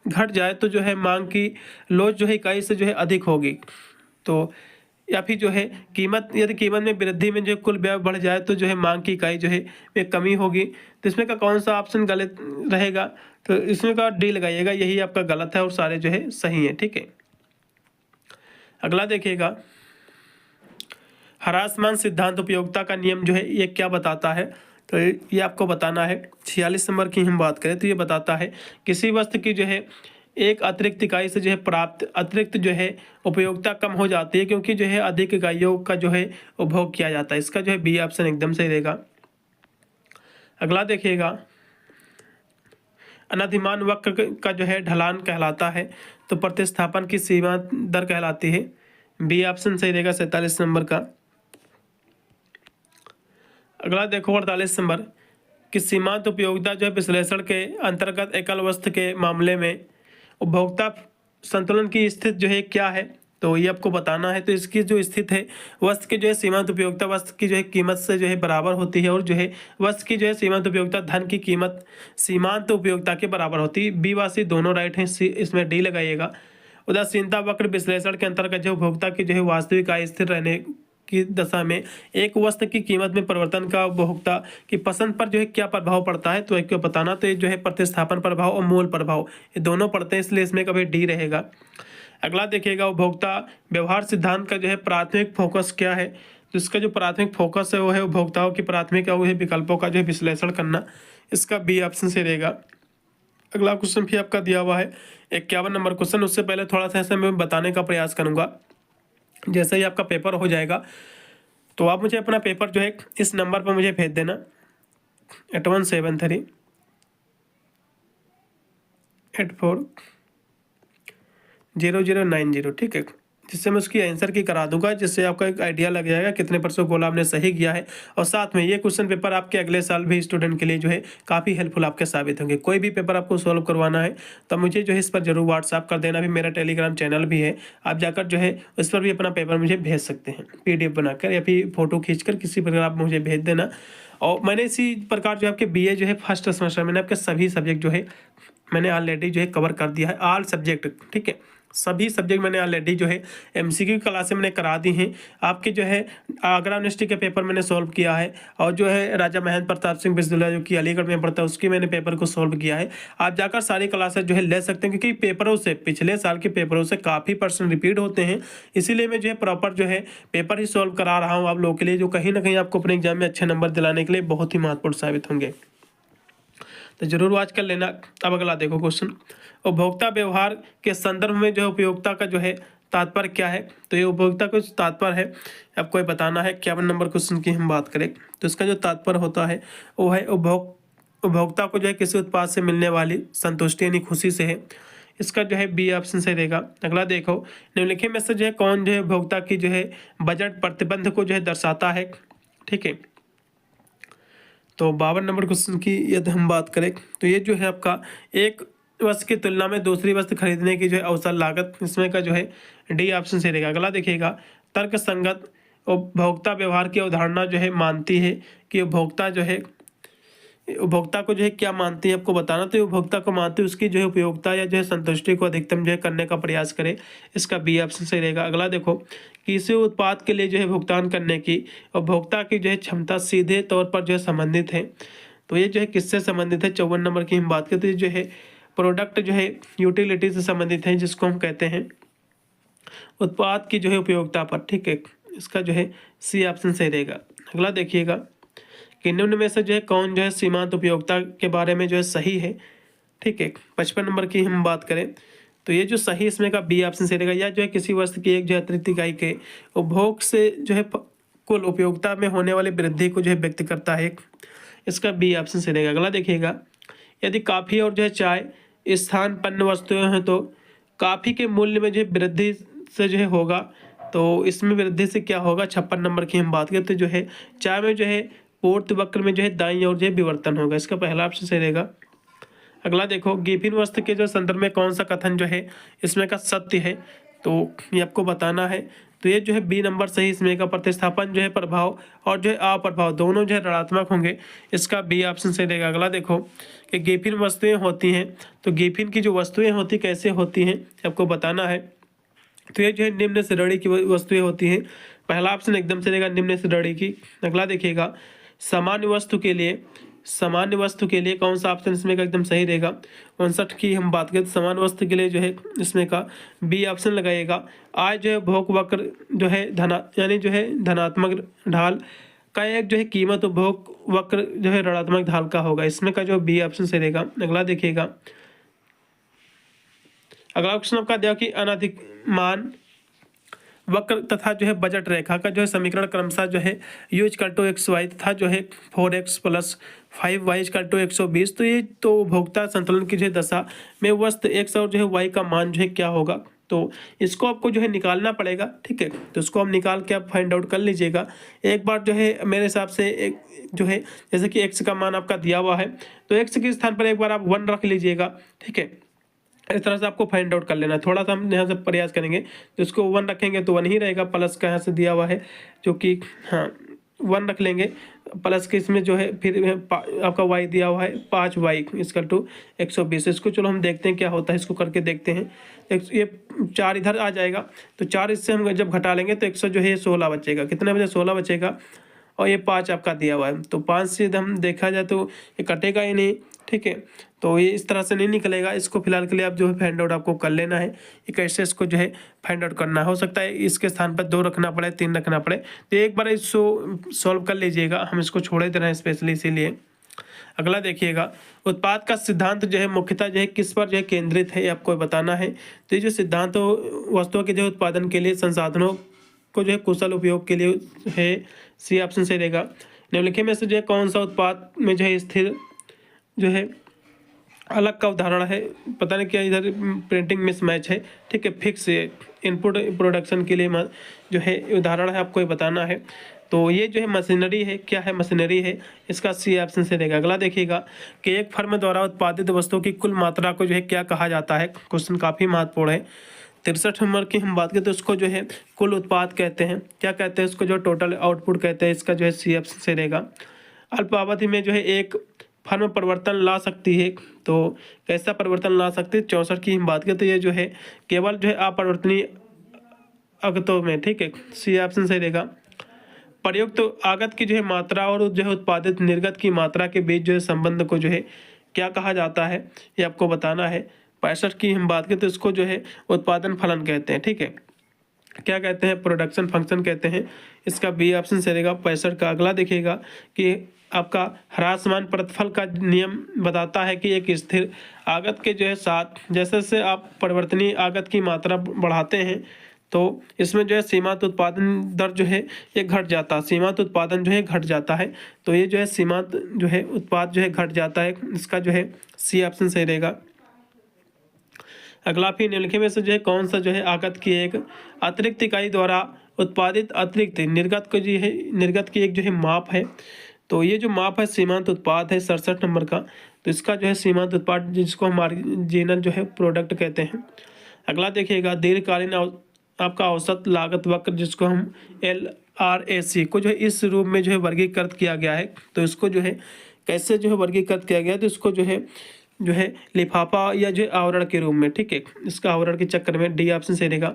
Speaker 1: घट जाए तो जो है मांग की लोच जो है इकाई से जो है अधिक होगी, तो या फिर जो है कीमत यदि कीमत में वृद्धि में जो कुल व्यय बढ़ जाए तो जो है मांग की इकाई जो है में कमी होगी, तो इसमें का कौन सा ऑप्शन गलत रहेगा, तो इसमें का डी लगाइएगा, यही आपका गलत है और सारे जो है सही है। ठीक है, अगला देखिएगा, ह्रासमान सिद्धांत उपयोगिता का नियम जो है ये क्या बताता है, तो ये आपको बताना है। 46 नंबर की हम बात करें तो ये बताता है किसी वस्तु की जो है एक अतिरिक्त इकाई से जो है प्राप्त अतिरिक्त जो है उपयोगिता कम हो जाती है क्योंकि जो है अधिक इकाइयों का जो है उपभोग किया जाता है, इसका जो है बी ऑप्शन एकदम सही रहेगा। अगला देखिएगा, अनधिमान वक्र का जो है ढलान कहलाता है तो प्रतिस्थापन की सीमा दर कहलाती है, बी ऑप्शन सही रहेगा 47 नंबर का। अगला देखो 48 नंबर कि सीमांत उपयोगिता जो है विश्लेषण के अंतर्गत एकल वस्तु के मामले में उपभोक्ता संतुलन की स्थिति जो है क्या है, तो ये आपको बताना है। तो इसकी जो स्थिति है, वस्तु की जो है सीमांत उपयोगिता वस्तु की जो है कीमत से जो है बराबर होती है, और जो है वस्तु की जो है सीमांत उपयोगिता धन की कीमत सीमांत उपयोगिता के बराबर होती है। बी व सी दोनों राइट हैं, सी इसमें डी लगाइएगा। उदासीनता वक्र विश्लेषण के अंतर्गत जो उपभोक्ता की जो है वास्तविक आय स्थिर रहने की दशा में एक वस्तु की कीमत में परिवर्तन का उपभोक्ता की पसंद पर जो है क्या प्रभाव पड़ता है, तो एक को बताना। तो ये जो है प्रतिस्थापन प्रभाव और मूल प्रभाव, ये दोनों पड़ते हैं, इसलिए इसमें कभी डी रहेगा। अगला देखिएगा, उपभोक्ता व्यवहार सिद्धांत का जो है प्राथमिक फोकस क्या है। तो इसका जो प्राथमिक फोकस है वो है उपभोक्ताओं की प्राथमिक वो है विकल्पों का जो है विश्लेषण करना। इसका बी ऑप्शन से रहेगा। अगला क्वेश्चन भी आपका दिया हुआ है 51 नंबर क्वेश्चन। उससे पहले थोड़ा सा ऐसे मैं बताने का प्रयास करूंगा। जैसे ही आपका पेपर हो जाएगा तो आप मुझे अपना पेपर जो है इस नंबर पर मुझे भेज देना 8173840090, ठीक है, जिससे मैं उसकी आंसर की करा दूंगा, जिससे आपका एक आइडिया लग जाएगा कितने % गोला आपने सही किया है। और साथ में ये क्वेश्चन पेपर आपके अगले साल भी स्टूडेंट के लिए जो है काफ़ी हेल्पफुल आपके साबित होंगे। कोई भी पेपर आपको सॉल्व करवाना है तो मुझे जो है इस पर जरूर व्हाट्सअप कर देना। भी मेरा टेलीग्राम चैनल भी है, आप जाकर जो है उस पर भी अपना पेपर मुझे भेज सकते हैं PDF बनाकर, या फिर फोटो खींचकर किसी प्रकार आप मुझे भेज देना। और मैंने इसी प्रकार जो आपके BA जो है फर्स्ट सेमेस्टर मैंने आपके सभी सब्जेक्ट जो है मैंने ऑलरेडी जो है कवर कर दिया है, ऑल सब्जेक्ट, ठीक है, सभी सब्जेक्ट मैंने ऑलरेडी जो है MCQ क्लासें मैंने करा दी हैं। आपके जो है आगरा यूनिवर्सिटी के पेपर मैंने सॉल्व किया है, और जो है राजा महेंद्र प्रताप सिंह विश्वविद्यालय जो कि अलीगढ़ में पड़ता है उसकी मैंने पेपर को सॉल्व किया है। आप जाकर सारी क्लासेस जो है ले सकते हैं, क्योंकि पेपरों से पिछले साल के पेपरों से काफ़ी % रिपीट होते हैं, इसीलिए मैं जो है प्रॉपर जो है पेपर ही सॉल्व करा रहा हूँ आप लोगों के लिए, जो कहीं ना कहीं आपको अपने एग्जाम में अच्छे नंबर दिलाने के लिए बहुत ही महत्वपूर्ण साबित होंगे। तो जरूर वॉच कर लेना। अब अगला देखो क्वेश्चन, उपभोक्ता व्यवहार के संदर्भ में जो है उपयोगिता का जो है तात्पर्य क्या है। तो ये उपभोक्ता का तात्पर्य है आपको ये बताना है। 51 नंबर क्वेश्चन की हम बात करें तो इसका जो तात्पर्य होता है वो है उपभोक्ता को जो है किसी उत्पाद से मिलने वाली संतुष्टि यानी खुशी से है। इसका जो है बी ऑप्शन से रहेगा। अगला देखो, निम्नलिखित में से जो है कौन जो है उपभोक्ता की जो है बजट प्रतिबंध को जो है दर्शाता है, ठीक है। तो 52 नंबर क्वेश्चन की यदि हम बात करें तो ये जो है आपका एक वस्तु की तुलना में दूसरी वस्तु खरीदने की जो है अवसर लागत, इसमें का जो है डी ऑप्शन से रहेगा। अगला देखिएगा, तर्क संगत उपभोक्ता व्यवहार की अवधारणा जो है मानती है कि उपभोक्ता को जो है क्या मानती है आपको बताना। तो उपभोक्ता को मानती है उसकी जो है उपयोगिता या जो है संतुष्टि को अधिकतम जो है करने का प्रयास करे, इसका बी ऑप्शन सही रहेगा। अगला देखो, किसी उत्पाद के लिए जो है भुगतान करने की उपभोक्ता की जो है क्षमता सीधे तौर पर जो है संबंधित है। तो ये जो है किससे संबंधित है, 54 नंबर की हम बात करते हैं, जो है प्रोडक्ट जो है यूटिलिटी से संबंधित है, जिसको हम कहते हैं उत्पाद की जो है उपयोगिता पर, ठीक है, इसका जो है सी ऑप्शन सही रहेगा। अगला देखिएगा कि निम्न में से जो है कौन जो है सीमांत उपयोगिता के बारे में जो है सही है, ठीक है। 55 नंबर की हम बात करें तो ये जो सही इसमें का बी ऑप्शन सही रहेगा। या जो है किसी वस्तु की एक जो है अतिरिक्त इकाई के उपभोग से जो है कुल उपयोगिता में होने वाली वृद्धि को जो है व्यक्त करता है, इसका बी ऑप्शन सही रहेगा। अगला देखिएगा, यदि कॉफ़ी और जो है चाय स्थानपन्न वस्तुएं हैं तो कॉफ़ी के मूल्य में जो है वृद्धि से जो है होगा, तो इसमें वृद्धि से क्या होगा, 56 नंबर की हम बात करते जो है चाय में जो है पूर्त वक्र में जो है दाईं ओर जो है विवर्तन होगा, इसका पहला ऑप्शन सही रहेगा। अगला देखो, गिफिन वस्तु के जो संदर्भ में कौन सा कथन जो है इसमें का सत्य है, तो ये आपको बताना है। तो ये जो है बी नंबर सही, इसमें का प्रतिस्थापन जो है प्रभाव और जो है अप्रभाव दोनों जो है ऋणात्मक होंगे, इसका बी ऑप्शन सही रहेगा। अगला देखो कि गिफिन वस्तुएं होती हैं, तो गिफिन की जो वस्तुएं होती कैसे होती हैं आपको बताना है। तो ये जो है निम्न श्रेणी की वस्तुएं होती हैं, पहला ऑप्शन एकदम से रहेगा निम्न श्रेणी की। अगला देखिएगा, सामान्य वस्तु के लिए कौन सा ऑप्शन इसमें का एकदम सही रहेगा। 59 की हम बात करें तो सामान्य वस्तु के लिए जो है इसमें का बी ऑप्शन लगाइएगा। आय जो है भोग वक्र जो है यानी जो है धनात्मक ढाल का एक जो है कीमत उपभोग वक्र जो है ऋणात्मक ढाल का होगा, इसमें का जो बी ऑप्शन सही रहेगा। अगला देखिएगा, अगला ऑप्शन आपका दिया कि अनधिकमान वक्र तथा जो है बजट रेखा का जो है समीकरण क्रमशः जो है U=XY तथा जो है 4x + 5y=120। तो ये तो उपभोक्ता संतुलन की जो है दशा में वस्तु x और जो है y का मान जो है क्या होगा, तो इसको आपको जो है निकालना पड़ेगा, ठीक है। तो इसको आप निकाल के आप फाइंड आउट कर लीजिएगा एक बार। जो है मेरे हिसाब से एक जो है जैसे कि x का मान आपका दिया हुआ है तो x के स्थान पर एक बार आप 1 रख लीजिएगा, ठीक है। इस तरह से आपको फाइंड आउट कर लेना है। थोड़ा सा हम यहाँ से प्रयास करेंगे, तो इसको 1 रखेंगे तो 1 ही रहेगा, प्लस का यहाँ से दिया हुआ है जो कि हाँ 1 रख लेंगे, प्लस के इसमें जो है फिर आपका y दिया हुआ है 5y इक्वल टू 120। इसको चलो हम देखते हैं क्या होता है, इसको करके देखते हैं। ये 4 इधर आ जाएगा, तो 4 इससे हम जब घटा लेंगे तो 100 जो है 16 बचेगा। कितने बचे? 16 बचेगा, और ये 5 आपका दिया हुआ है, तो 5 से हम देखा जाए तो ये कटेगा ही नहीं, ठीक है। तो ये इस तरह से नहीं निकलेगा। इसको फिलहाल के लिए आप जो है फाइंड आउट आपको कर लेना है, ये कैसे इसको जो है फाइंड आउट करना हो सकता है इसके स्थान पर 2 रखना पड़े, 3 रखना पड़े, तो एक बार इसको सॉल्व कर लीजिएगा, हम इसको छोड़े दे रहे हैं स्पेशली इसीलिए। अगला देखिएगा, उत्पाद का सिद्धांत जो है मुख्यतः जो है किस पर जो है केंद्रित है, ये आपको बताना है। तो ये जो सिद्धांत वस्तुओं के जो उत्पादन के लिए संसाधनों को जो है कुशल उपयोग के लिए है, सी ऑप्शन सही रहेगा। निम्नलिखित में से जो है कौन सा उत्पाद में जो है स्थिर जो है अलग का उदाहरण है, पता नहीं क्या इधर प्रिंटिंग मिसमैच है, ठीक है। फिक्स इनपुट प्रोडक्शन के लिए जो है उदाहरण है, आपको ये बताना है। तो ये जो है मशीनरी है, क्या है? मशीनरी है, इसका सी ऑप्शन से रहेगा। अगला देखिएगा कि एक फर्म द्वारा उत्पादित वस्तुओं की कुल मात्रा को जो है क्या कहा जाता है। क्वेश्चन काफ़ी महत्वपूर्ण है। 63 नंबर की हम बात करें तो उसको जो है कुल उत्पाद कहते हैं। क्या कहते हैं? उसको जो टोटल आउटपुट कहते हैं। इसका जो है सी ऑप्शन से रहेगा। अल्पावधि में जो है एक फर्म परिवर्तन ला सकती है, तो कैसा परिवर्तन ला सकती है? 64 की हम बात करें तो ये जो है केवल जो है अपरिवर्तनीय आगतों में, ठीक है, सी ऑप्शन सही रहेगा। प्रयुक्त तो आगत की जो है मात्रा और जो है उत्पादित निर्गत की मात्रा के बीच जो है संबंध को जो है क्या कहा जाता है, ये आपको बताना है। 65 की हम बात करें तो इसको जो है उत्पादन फलन कहते हैं, ठीक है। क्या कहते हैं? प्रोडक्शन फंक्शन कहते हैं। इसका बी ऑप्शन से रहेगा 65 का। अगला देखिएगा कि आपका ह्रासमान प्रतिफल का नियम बताता है कि एक स्थिर आगत के जो है साथ जैसे जैसे आप परिवर्तनीय आगत की मात्रा बढ़ाते हैं तो इसमें जो है सीमांत उत्पादन दर जो है ये घट जाता है, सीमांत उत्पादन जो है घट जाता है। तो ये जो है सीमांत जो है उत्पाद जो है घट जाता है, इसका जो है सी ऑप्शन सही रहेगा। अगला फिर निम्नलिखित में से जो है कौन सा जो है आगत की एक अतिरिक्त इकाई द्वारा उत्पादित अतिरिक्त निर्गत को जो है निर्गत की एक जो है माप है। तो ये जो माप है सीमांत उत्पाद है 67 नंबर का। तो इसका जो है सीमांत उत्पाद जिसको हम मार्जिनल जो है प्रोडक्ट कहते हैं। अगला देखिएगा दीर्घकालीन आपका औसत लागत वक्र जिसको हम LRAC को जो है इस रूप में जो है वर्गीकृत किया गया है। तो इसको जो है कैसे जो है वर्गीकृत किया गया है, तो इसको जो है लिफाफा या जो आवरण के रूप में, ठीक है। इसका आवरण के चक्कर में डी ऑप्शन सही रहेगा।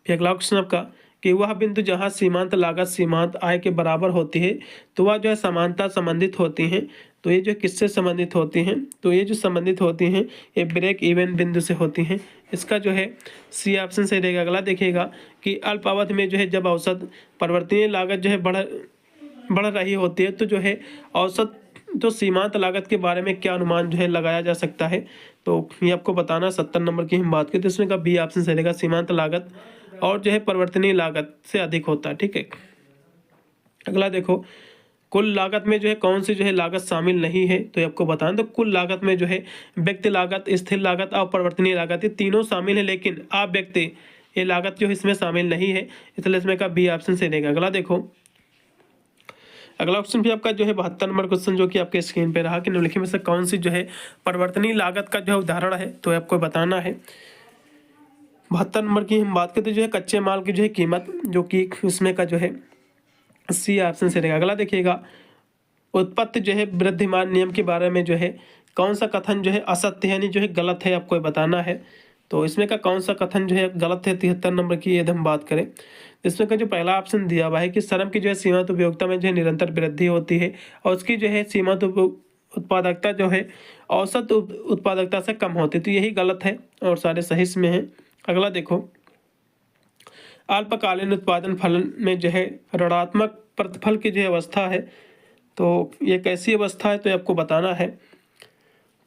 Speaker 1: फिर अगला क्वेश्चन आपका कि वह बिंदु जहां सीमांत लागत सीमांत आय के बराबर होती है तो वह जो है समानता संबंधित होती हैं। तो ये जो किससे संबंधित होती हैं? तो ये जो संबंधित होती हैं ये ब्रेक इवन बिंदु से होती हैं। इसका जो है सी ऑप्शन सही रहेगा। अगला देखिएगा कि अल्पावधि में जो है जब औसत परिवर्तनीय लागत जो है बढ़ रही होती है तो जो है औसत तो सीमांत लागत के बारे में क्या अनुमान जो है लगाया जा सकता है। तो ये आपको बताना 70 नंबर की हम बात करें तो इसमें का बी ऑप्शन सही रहेगा। सीमांत लागत और जो है परिवर्तनीय लागत से अधिक होता है, ठीक है। अगला देखो कुल लागत में जो है कौन सी जो है लागत शामिल नहीं है, तो ये आपको बताना। तो कुल लागत में जो है व्यक्ति लागत, स्थिर लागत और परिवर्तनीय लागत ये तीनों शामिल है, लेकिन अव्यक्ति ये लागत जो है इसमें शामिल नहीं है, इसलिए इसमें का बी ऑप्शन सही रहेगा। अगला देखो अगला क्वेश्चन भी आपका जो है 72 नंबर क्वेश्चन जो कि आपके स्क्रीन पे रहा कि निम्नलिखित में से कौन सी जो है परिवर्तनीय लागत का जो है उदाहरण है, तो आपको बताना है। 72 नंबर की हम बात करते जो है कच्चे माल की जो है कीमत जो कि इसमें का जो है सी ऑप्शन से रहेगा। अगला देखिएगा उत्पत्ति जो है वृद्धिमान नियम के बारे में जो है कौन सा कथन जो है असत्य यानी जो है गलत है, आपको बताना है। तो इसमें का कौन सा कथन जो है गलत है 73 नंबर की यदि हम बात करें। इसमें का जो पहला ऑप्शन दिया हुआ है कि श्रम की जो है सीमांत उपयोगिता में जो है निरंतर वृद्धि होती है और उसकी जो है सीमांत उत्पादकता जो है औसत उत्पादकता से कम होती है, तो यही गलत है और सारे सही इसमें हैं। अगला देखो अल्पकालीन उत्पादन फलन में जो है ऋणात्मक प्रतिफल की जो अवस्था है, तो ये कैसी अवस्था है, तो ये आपको बताना है।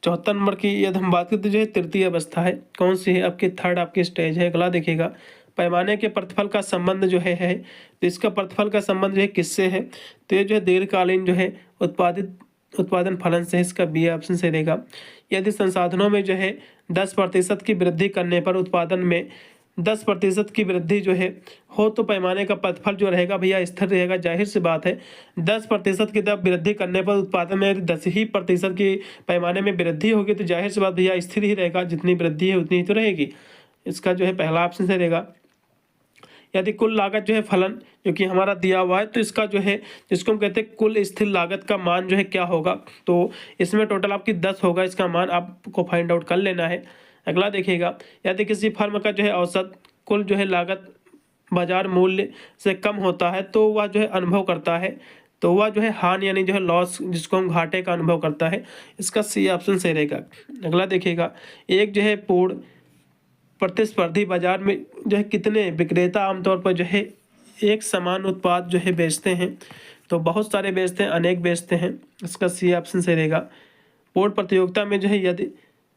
Speaker 1: 74 नंबर की यदि हम बात करते जो है तृतीय अवस्था है, कौन सी है? आपकी थर्ड आपकी स्टेज है। अगला देखिएगा पैमाने के प्रतिफल का संबंध जो है तो इसका प्रतिफल का संबंध जो है किससे है, तो ये जो है दीर्घकालीन जो है उत्पादन फलन से, इसका बी ऑप्शन से रहेगा। यदि संसाधनों में जो है 10% की वृद्धि करने पर उत्पादन में 10% की वृद्धि जो है हो तो पैमाने का प्रतिफल जो रहेगा भैया स्थिर रहेगा। जाहिर सी बात है 10% की तरफ वृद्धि करने पर उत्पादन में यदि 10% की पैमाने में वृद्धि होगी तो जाहिर सी बात भैया स्थिर ही रहेगा, जितनी वृद्धि है उतनी ही तो रहेगी। इसका जो है पहला ऑप्शन से रहेगा। यदि कुल लागत जो है फलन जो कि हमारा दिया हुआ है तो इसका जो है जिसको हम कहते हैं कुल स्थिर लागत का मान जो है क्या होगा, तो इसमें टोटल आपकी 10 होगा, इसका मान आपको फाइंड आउट कर लेना है। अगला देखिएगा, यदि किसी फर्म का जो है औसत कुल जो है लागत बाजार मूल्य से कम होता है तो वह जो है अनुभव करता है, तो वह जो है हानि यानी जो है लॉस जिसको हम घाटे का अनुभव करता है। इसका सी ऑप्शन सही रहेगा। अगला देखिएगा, एक जो है पूर्ण प्रतिस्पर्धी बाजार में जो है कितने विक्रेता आमतौर पर जो है एक समान उत्पाद जो है बेचते हैं, तो बहुत सारे बेचते हैं, अनेक बेचते हैं। इसका सी ऑप्शन सही रहेगा। पूर्ण प्रतियोगिता में जो है यदि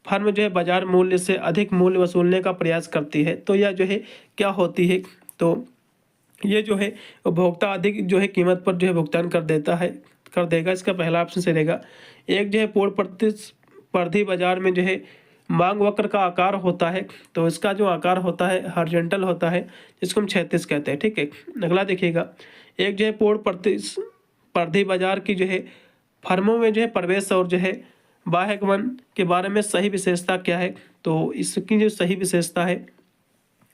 Speaker 1: फर्म जो है बाजार मूल्य से अधिक मूल्य वसूलने का प्रयास करती है तो यह जो है क्या होती है, तो ये जो है उपभोक्ता अधिक जो है कीमत पर जो है भुगतान कर देगा। इसका पहला ऑप्शन सही रहेगा। एक जो है पूर्ण प्रतिस्पर्धी बाजार में जो है मांग वक्र का आकार होता है, तो इसका जो आकार होता है हॉरिजॉन्टल होता है, जिसको हम क्षैतिज कहते हैं। ठीक है, अगला देखिएगा, एक जो है पूर्ण प्रतिस्पर्धी बाजार की जो है फर्मों में जो है प्रवेश और जो है बाह्यगमन के बारे में सही विशेषता क्या है, तो इसकी जो सही विशेषता है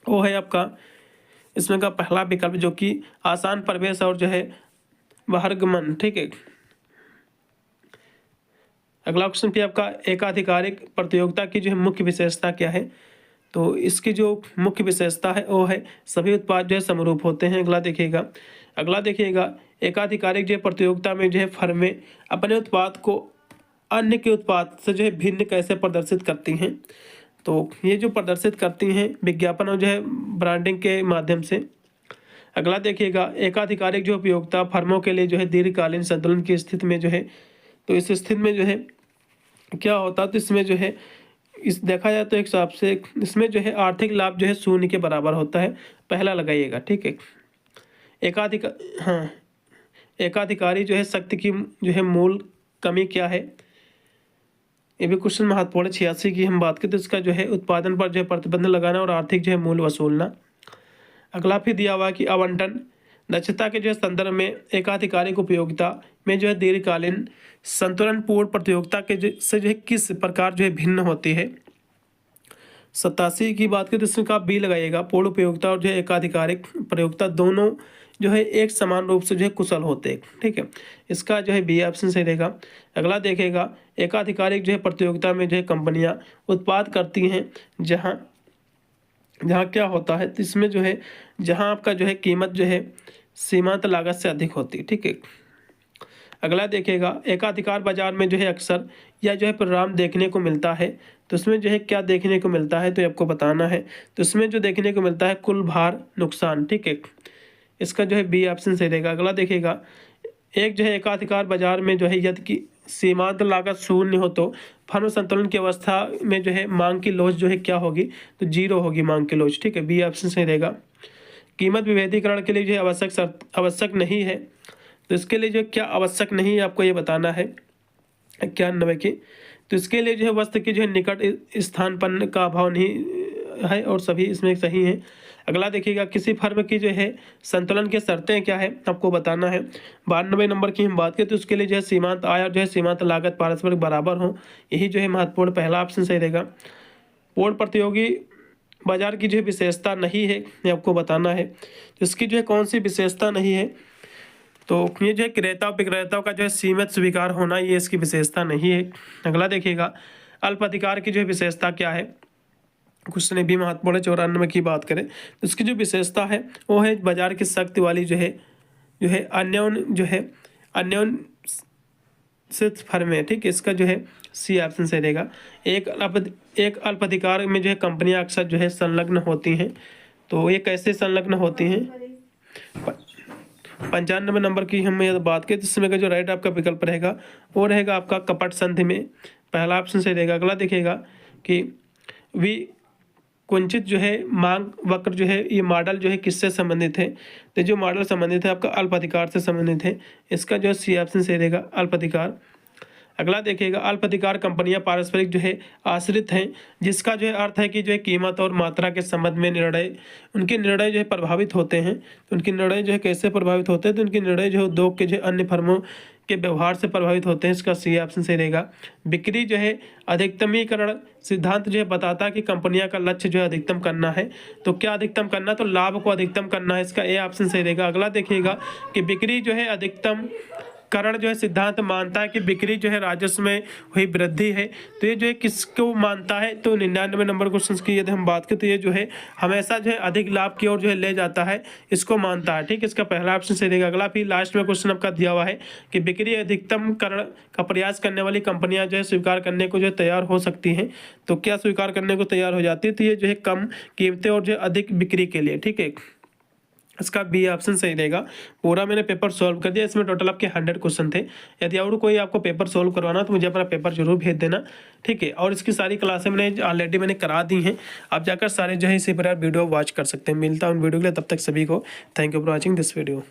Speaker 1: वो है आपका इसमें का पहला विकल्प जो कि आसान प्रवेश और जो है बहिर्गमन। ठीक है, अगला क्वेश्चन पे आपका एकाधिकारिक प्रतियोगिता की जो है मुख्य विशेषता क्या है, तो इसकी जो मुख्य विशेषता है वो है सभी उत्पाद जो है समरूप होते हैं। अगला देखिएगा, एकाधिकारिक जो है प्रतियोगिता में जो है फर्में अपने उत्पाद को अन्य के उत्पाद से जो है भिन्न कैसे प्रदर्शित करती हैं, तो ये जो प्रदर्शित करती हैं विज्ञापन और जो है ब्रांडिंग के माध्यम से। अगला देखिएगा, एकाधिकारिक जो उपयोगिता फर्मों के लिए जो है दीर्घकालीन संतुलन की स्थिति में जो है, तो इस स्थिति में जो है क्या होता है, तो इसमें जो है इस देखा जाए तो एक हिसाब से इसमें जो है आर्थिक लाभ जो है शून्य के बराबर होता है। पहला लगाइएगा। ठीक है, एकाधिकारी जो है शक्ति की जो है मूल कमी क्या है, ये भी क्वेश्चन महत्वपूर्ण 86 की हम बात करें तो इसका जो है उत्पादन पर जो है प्रतिबंध लगाना और आर्थिक जो है मूल्य वसूलना। अगला फिर दिया हुआ कि आवंटन दक्षता के जो है संदर्भ में एकाधिकारिक उपयोगिता में जो है दीर्घकालीन संतुलन पूर्ण प्रतियोगिता के से जो है किस प्रकार जो है भिन्न होती है। 87 की बात करें तो इसमें आप बी लगाइएगा। पूर्ण उपयोगिता और जो है एकाधिकारिक प्रयोगिता दोनों जो है एक समान रूप से जो है कुशल होते हैं। ठीक है, इसका जो है बी ऑप्शन सही रहेगा। अगला देखेगा, एकाधिकारिक जो है प्रतियोगिता में जो है कंपनियां उत्पाद करती हैं जहां क्या होता है, तो इसमें जो है जहां आपका जो है कीमत जो है सीमांत लागत से अधिक होती है। ठीक है, अगला देखेगा, एकाधिकार बाजार में जो है अक्सर यह जो है परिणाम देखने को मिलता है, तो इसमें जो है क्या देखने को मिलता है तो आपको बताना है। तो इसमें जो देखने को मिलता है कुल भार नुकसान। ठीक है, इसका जो है बी ऑप्शन सही रहेगा। अगला देखिएगा, एक जो है एकाधिकार बाजार में जो है यदि की सीमांत लागत शून्य हो तो फर्म संतुलन की अवस्था में जो है मांग की लोच जो है क्या होगी, तो जीरो होगी मांग की लोच। ठीक है, बी ऑप्शन सही रहेगा। कीमत विभेदीकरण के लिए जो है आवश्यक नहीं है, तो इसके लिए जो क्या आवश्यक नहीं है आपको ये बताना है 91 की, तो इसके लिए जो है वस्तु की जो है निकट स्थानापन्न का अभाव नहीं है और सभी इसमें सही हैं। अगला देखिएगा, किसी फर्म की जो है संतुलन की शर्तें क्या है आपको बताना है। 92 नंबर की हम बात करें तो उसके लिए जो है सीमांत आय और जो है सीमांत लागत पारस्परिक बराबर हो, यही जो है महत्वपूर्ण पहला ऑप्शन सही रहेगा। पूर्ण प्रतियोगी बाजार की जो है विशेषता नहीं है, ये आपको बताना है। तो इसकी जो है कौन सी विशेषता नहीं है, तो ये जो है क्रेता विक्रेताओं का जो है सीमित स्वीकार होना, ये इसकी विशेषता नहीं है। अगला देखिएगा, अल्प अधिकार की जो है विशेषता क्या है, क्वेश्चन भी महत्वपूर्ण 94 की बात करें तो इसकी जो विशेषता है वो है बाजार की शक्ति वाली जो है अन्योन से फर्में। ठीक है, इसका जो है सी ऑप्शन सही रहेगा। एक अल्प अधिकार में जो है कंपनियां अक्सर जो है संलग्न होती हैं, तो ये कैसे संलग्न होती हैं। 95 नंबर की हम यदि बात करें तो इसमें का जो राइट आपका विकल्प रहेगा वो रहेगा आपका कपट संधि में, पहला ऑप्शन सही रहेगा। अगला देखिएगा कि कुंचित जो है मांग वक्र जो है ये मॉडल जो है किससे संबंधित है, तो जो मॉडल संबंधित है आपका अल्प अधिकार से संबंधित है, इसका जो है सी ऑप्शन सही रहेगा अल्प अधिकार। अगला देखिएगा, अल्प अधिकार कंपनियां पारस्परिक जो है आश्रित हैं, जिसका जो है अर्थ है कि जो है कीमत और मात्रा के संबंध में उनके निर्णय जो है प्रभावित होते हैं। तो उनके निर्णय जो है कैसे प्रभावित होते हैं, तो उनके निर्णय जो है उद्योग के जो अन्य फर्मों के व्यवहार से प्रभावित होते हैं। इसका सी ऑप्शन सही रहेगा। बिक्री जो है अधिकतमीकरण सिद्धांत जो है बताता है कि कंपनियां का लक्ष्य जो है अधिकतम करना है। तो क्या अधिकतम करना, तो लाभ को अधिकतम करना है। इसका ए ऑप्शन सही रहेगा। अगला देखिएगा कि बिक्री जो है अधिकतम करण जो है सिद्धांत मानता है कि बिक्री जो है राजस्व में हुई वृद्धि है। तो ये जो है किसको मानता है, तो 99 नंबर क्वेश्चन की यदि हम बात करें तो ये जो है हमेशा जो है अधिक लाभ की ओर जो है ले जाता है, इसको मानता है। ठीक है, इसका पहला ऑप्शन सही रहेगा। अगला फिर लास्ट में क्वेश्चन आपका दिया हुआ है कि बिक्री अधिकतम करण का प्रयास करने वाली कंपनियां जो है स्वीकार करने को जो है तैयार हो सकती हैं। तो क्या स्वीकार करने को तैयार हो जाती है, तो ये जो है कम कीमतें और जो है अधिक बिक्री के लिए। ठीक है, इसका बी ऑप्शन सही रहेगा। पूरा मैंने पेपर सॉल्व कर दिया। इसमें टोटल आपके 100 क्वेश्चन थे। यदि और कोई आपको पेपर सॉल्व करवाना तो मुझे अपना पेपर जरूर भेज देना। ठीक है, और इसकी सारी क्लासें मैंने ऑलरेडी करा दी हैं। आप जाकर सारे जो है इसी प्रकार वीडियो वॉच कर सकते हैं। मिलता हूँ उन वीडियो के लिए, तब तक सभी को thank you for watching this video.